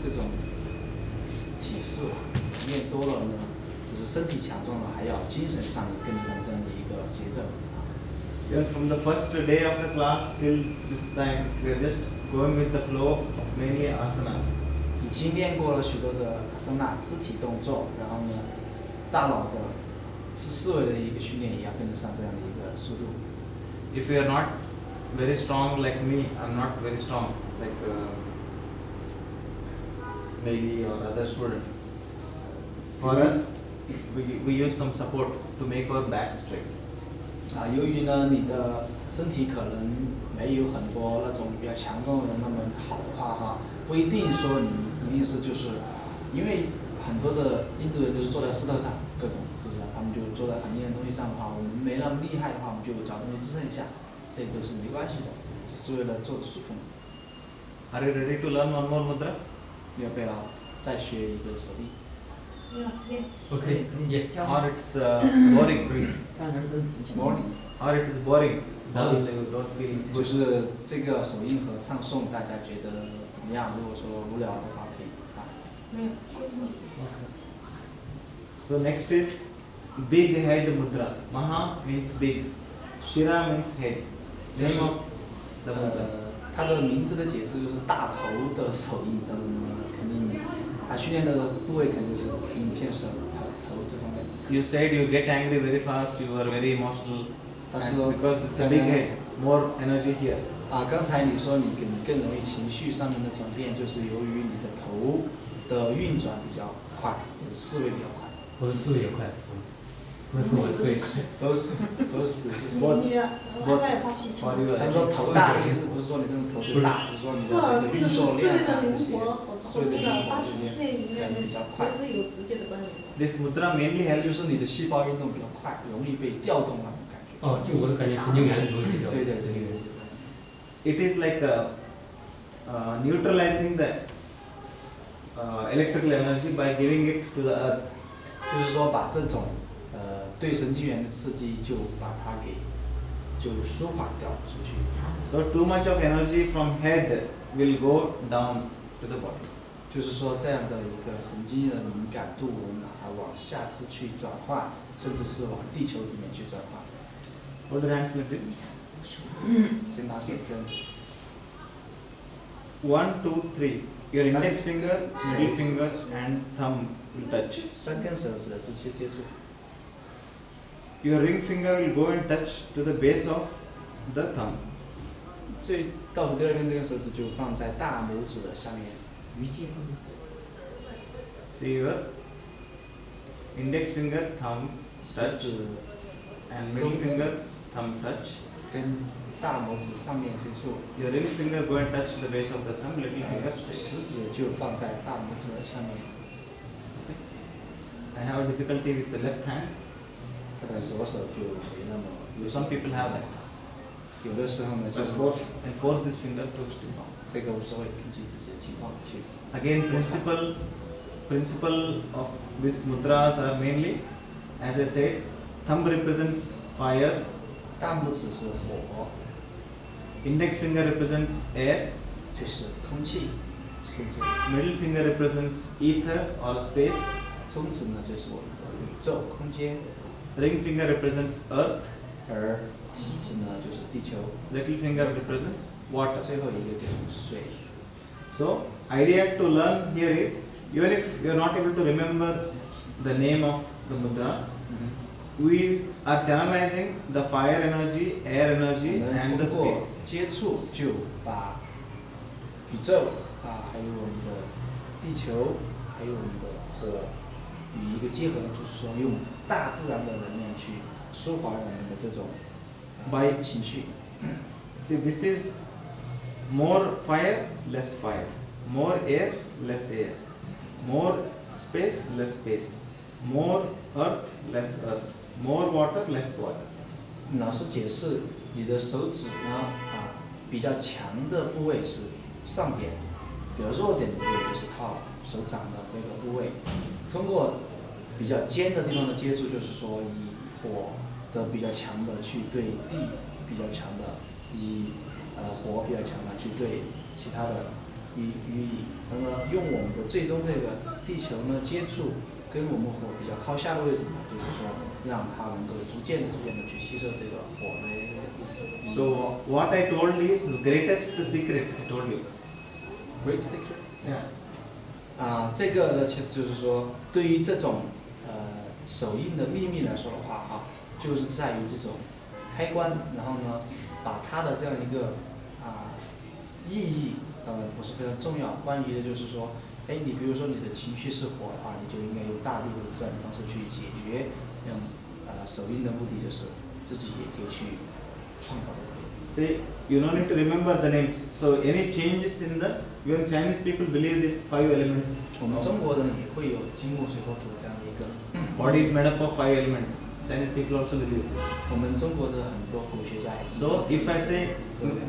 这种体式练多了呢，只是身体强壮了，还要精神上也跟得上这样的一个节奏。Even from the first day of the class till this time, we are just going with the flow of many asanas. 已经练过了许多的阿桑那肢体动作，然后呢，大脑的思维的一个训练也要跟得上这样的一个速度。If you are not very strong like me, I'm not very strong like Meili or other students. For us, we use some support to make our back straight. 由于呢你的身体可能没有很多那种比较强壮的人那么好的话哈，不一定说你一定是就是因为很多的印度人都是坐在石头上，各种是不是？他们就坐在很硬的东西上的话，我们没那么厉害的话，我们就找东西支撑一下，这都是没关系的，只是为了坐的舒服。Are you ready to learn one more mudra? 要不要再学一个手艺？ OK， Or it's boring? Morning， Or it is boring? Dull, you don't feel 就 good. 是这个手印和唱诵，大家觉得怎么样？如果说无聊的话，可以啊。So next is big head mudra. Maha means big. Shira means head. Name of the mudra. 它的名字的解释就是大头的手印，肯定，它训练的部位肯定就是偏手头这方面。You said you get angry very fast. You are very emotional. 他 And 说 because it's a big head, more energy here. 刚才你说你更容易情绪上面的转变，就是由于你的头的运转比较快，你的思维比较快。我的思维也快，那是我的思维。都是。你爱发脾气。 For your 他们说头大的意思不是说你这个头就大，是说你的这个运作思维量啊这的灵些，活思维的和那个灵活这发脾气些里面比较快不。是有直接的关联的。 this mudra mainly 就 helps. 是你的细胞运动比较快，容易被调动那种感觉。哦，就我的感觉神经元的东西是吧？对。 It is like neutralizing the electrical energy by giving it to the earth. 就是说把这种对神经元的刺激就把它给就舒缓掉出去。 So too much of energy from head will go down to the body. 就是说这样的一个神经的敏感度，我们把它往下肢去转换，甚至是往地球里面去转换。 Hold your hands like this. 先拿手这样子。 1, 2, 3. Your index finger, middle finger, and thumb will touch. 3根手指的直接接触。 Your ring finger will go and touch to the base of the thumb. 最倒数第2根这根手指就放在大拇指的下面。 See your index finger, thumb 食 touch, 指 and middle finger, thumb touch. 跟大拇指上面接触， Your ring finger go and touch the base of the thumb, little finger 食 straight. 指就放在大拇指的上面。 I have difficulty with the left hand. 他的左手就没那么。 So some people have that. 有的时候呢，就 So 是 force this finger to stick on. 这个无所谓，根据自己的情况去。 Again, principle of these mudras are mainly, as I said, thumb represents fire, 大拇指是火， index finger represents air, 就是空气，食指， middle finger represents ether or space, 中指呢就是我们的宇宙空间， ring finger represents earth, 而食指呢就是地球， little finger represents water. 最后一个就是水。 So, idea to learn here is, even if you are not able to remember the name of the mudra, we are channelizing the fire energy, air 我 energy 们 and the 通过 space. 接触就把宇宙还有我们的地球，还有我们的火与一个结合，就是说用大自然的能量去舒缓我们的这种情绪。 See, this is more fire, less fire. More air, less air. More space, less space. More earth, less earth. More water, less water. 老师解释，你的手指呢比较强的部位是上边，比较弱点的部位就是靠手掌的这个部位。通过比较尖的地方的接触，就是说以火的比较强的去对地比较强的，以火比较强的去对其他的意，那么用我们的最终这个地球呢接触跟我们火比较靠下的位置呢，就是说让它能够逐渐的去吸收这个火的意思。So what I told is greatest secret. I told you. Great secret. Yeah. 这个呢，其实就是说，对于这种手印的秘密来说的话，就是在于这种开关，然后呢，把它的这样一个意义，当然不是非常重要。关于的就是说，你比如说你的情绪是火的话，你就应该用大力或者自然的方式去解决。用手印的目的就是自己也可以去创造。Say you don't need to remember the names. So any changes in the even Chinese people believe these 5 elements. 我们中国人也会有金木水火土这样的一个。Body is made up of 5 elements. Chinese people also believe this. 我们中国的很多古学家也。So if I say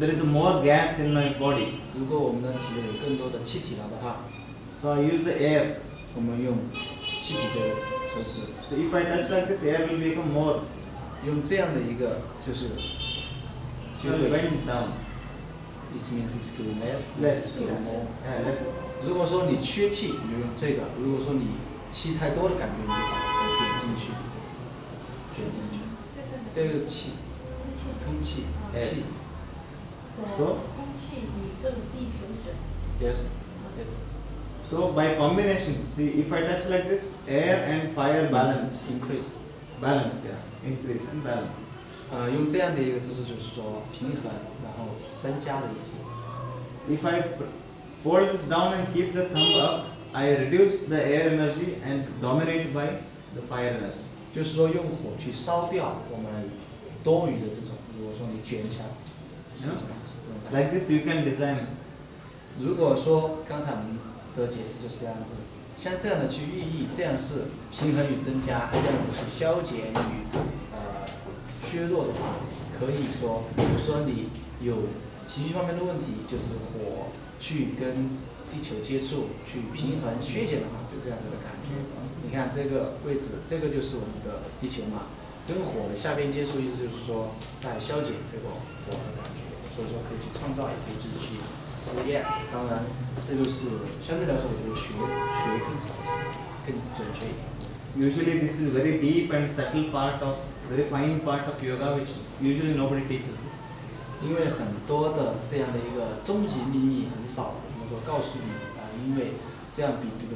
there is more gas in my body. 如果我们的体内有更多的气体了的话。So I use the air. 我们用气体这个手指。So if I touch like this, air will become more. 用这样的一个就是。就会 bend down. This means it's going less. Less. more. Less. 如果说你缺气，你就用这个；如果说你气太多的感觉，你就把手卷进去。卷进去。这个气，空气，气。So. 空气、宇宙、地球、水。Yes. Yes. So by combination, see if I touch like this, air and fire balance. Increase. Balance, yeah. Increase and balance. 用这样的一个姿势就是说平衡，然后增加的意思。If I fold this down and keep the thumb up, I reduce the air energy and dominate by the fire energy. 就是说用火去烧掉我们多余的这种，如果说你卷起来，是这种感觉。Like this you can design. 如果说刚才我们的解释就是这样子，像这样的去寓意，这样是平衡与增加，这样子是消减与削弱的话，可以说，比如说你有情绪方面的问题，就是火去跟地球接触，去平衡削减的话，就这样子的感觉。你看这个位置，这个就是我们的地球嘛，跟火的下边接触，意思就是说在消减这个火的感觉，所以说可以去创造，也可以自己去实验。当然，这就是相对来说，我觉得学更好一些，更准确一点。Usually this is very deep and subtle part of, very fine part of yoga which usually nobody teaches this. 因为很多的这样的一个终极秘密很少能够告诉你因为这样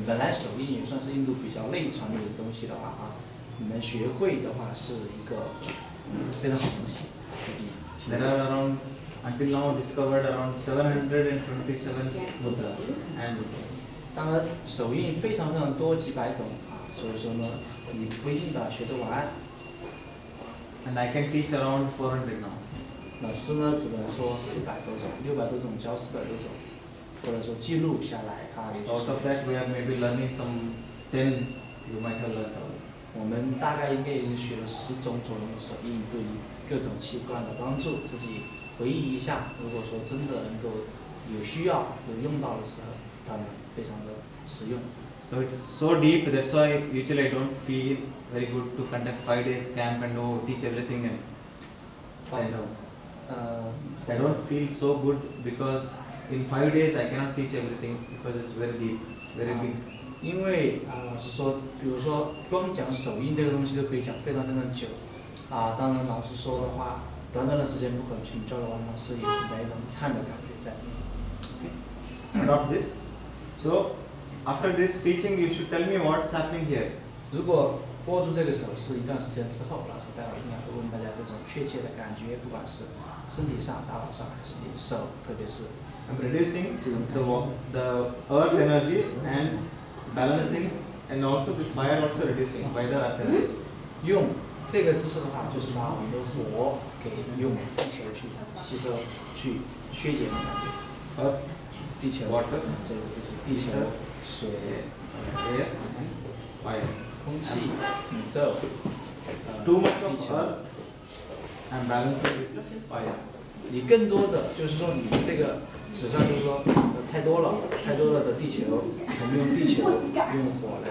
本来手印也算是印度比较内传的一个东西的话你们学会的话是一个非常好的东西。There are around until now discovered around 727 mudras and 当然手印非常多几百种所以说呢你不一定学得完。And I can teach around 400 now. 老师呢只能说400多种，600多种教400多种，或者说记录下来它。Out of that we are maybe learning some 10 you might have learned. 我们大概应该已经学了10种左右的手印，对于各种器官的帮助，自己回忆一下。如果说真的能够有需要有用到的时候，当然非常的实用。So it's so deep. That's why usually I don't feel very good to conduct 5 days camp and teach everything and I don't feel so good because in 5 days I cannot teach everything because it's very deep, very big. 因为老师说，比如说光讲手印这个东西都可以讲非常久当然老师说的话，短的时间不可能全部教得完，老师也存在一种遗憾的感觉在。Adopt this. So after this teaching, you should tell me what's happening here. 如果握住这个手势一段时间之后，老师待会儿一定会问大家这种确切的感觉，不管是身体上、大脑上还是你的手，特别是 I'm reducing the earth energy and balancing, and also this fire also reducing by the earth energy. 用这个姿势的话，就是把我们的火给用地球去吸收、去削减的感觉。Earth, 地球 water, 这个就是地球、水、air, and fire. 空气、宇宙。Too much of earth and balancing with fire. 你更多的就是说，你这个纸上就是说太多了的地球，我们用地球用火来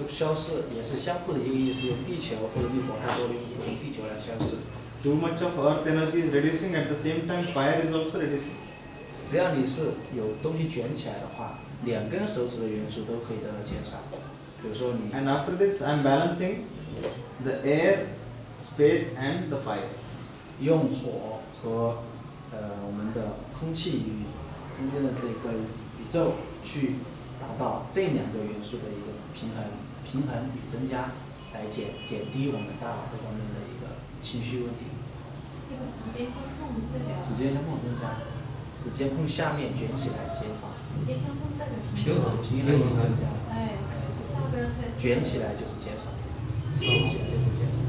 消逝，也是相互的一个意思。用地球或者你火太多了，用地球来消逝。Too much of earth energy is reducing, at the same time fire is also reducing. 只要你是有东西卷起来的话，2根手指的元素都可以得到减少。比如说你 And after this, I am balancing the air, space, and the fire. 用火和我们的空气与中间的这个宇宙去达到这2个元素的一个平衡与增加，来减低我们大脑这方面的一个情绪问题。那个指尖相碰代表指尖相碰增加，指尖碰下面卷起来减少，指尖相碰代表平衡平衡增加，哎，下边才卷起来就是减少，卷起来就是减少。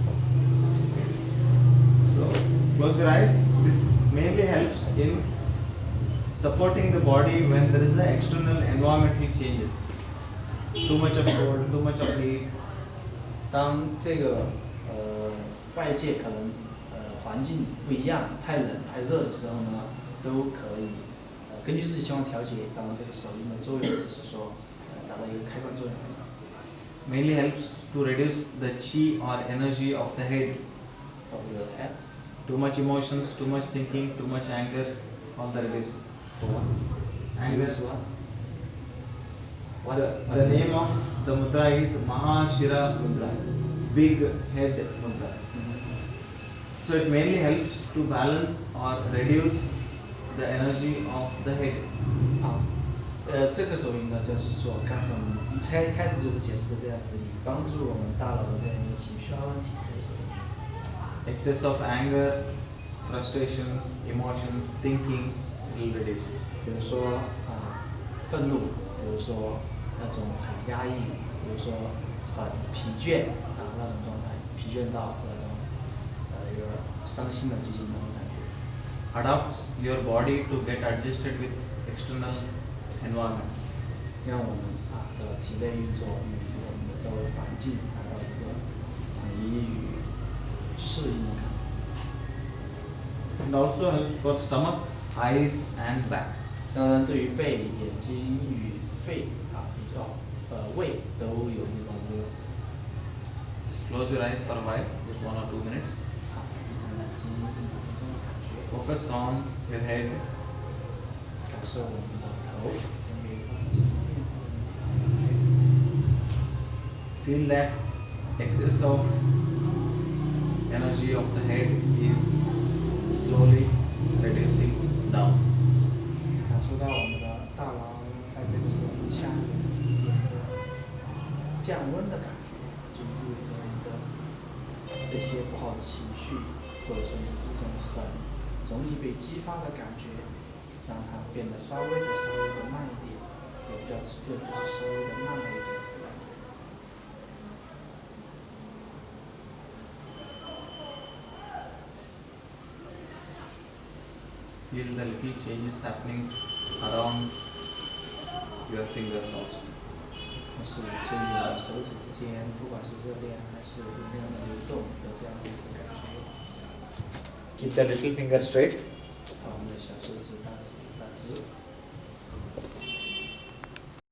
So close your eyes. This mainly helps in supporting the body when there is the external environmental changes. Too much of cold, too much of heat. 当这个外界可能环境不一样，太冷太热的时候呢，都可以根据自己情况调节。当然，这个手印的作用只是说达到一个开关作用。Mainly helps to reduce the chi or energy of the head. Of the head. Too much emotions, too much thinking, too much anger, all that reduces. For what? Anger. Use what? What? The name of the mudra is Mahashira Mudra, big head mudra. So it mainly helps to balance or reduce the energy of the head. 好，这个手印呢，就是说刚才我们开始就是解释的这样子，以帮助我们大脑的这样一个情绪问题，这个手印。Excess of anger, frustrations, emotions, thinking will reduce. 比如说愤怒，比如说那种很压抑，比如说很疲倦那种状态，疲倦到那种有点伤心的这些那种感觉。Adapts your body to get adjusted with external environment. 让我们的体内运作与我们的周围环境达到一个统一与适应的感觉。And also helps for stomach, eyes, and back. 当然，对于背、眼睛与肺比较胃都有一个帮助。Just close your eyes for a while, just 1 or 2 minutes. 好，闭上眼睛，1、2分钟的感觉。Focus on your head. 感受我们的头分别发生什么变化。 Feel that excess of energy of the head is slowly reducing down. 感受到我们的大脑在这个手印下面有一个降温的感觉，就意味着一个这些不好的情绪，或者说你这种很容易被激发的感觉，让它变得稍微的慢一点，也不叫迟钝，就是稍微的慢了一点的感觉。 Feel the little changes happening around your fingers also. 同时，注意你的手指之间，不管是热恋还是能量的流动的这样的一个感觉。 Keep the little finger straight. 把我们的小手指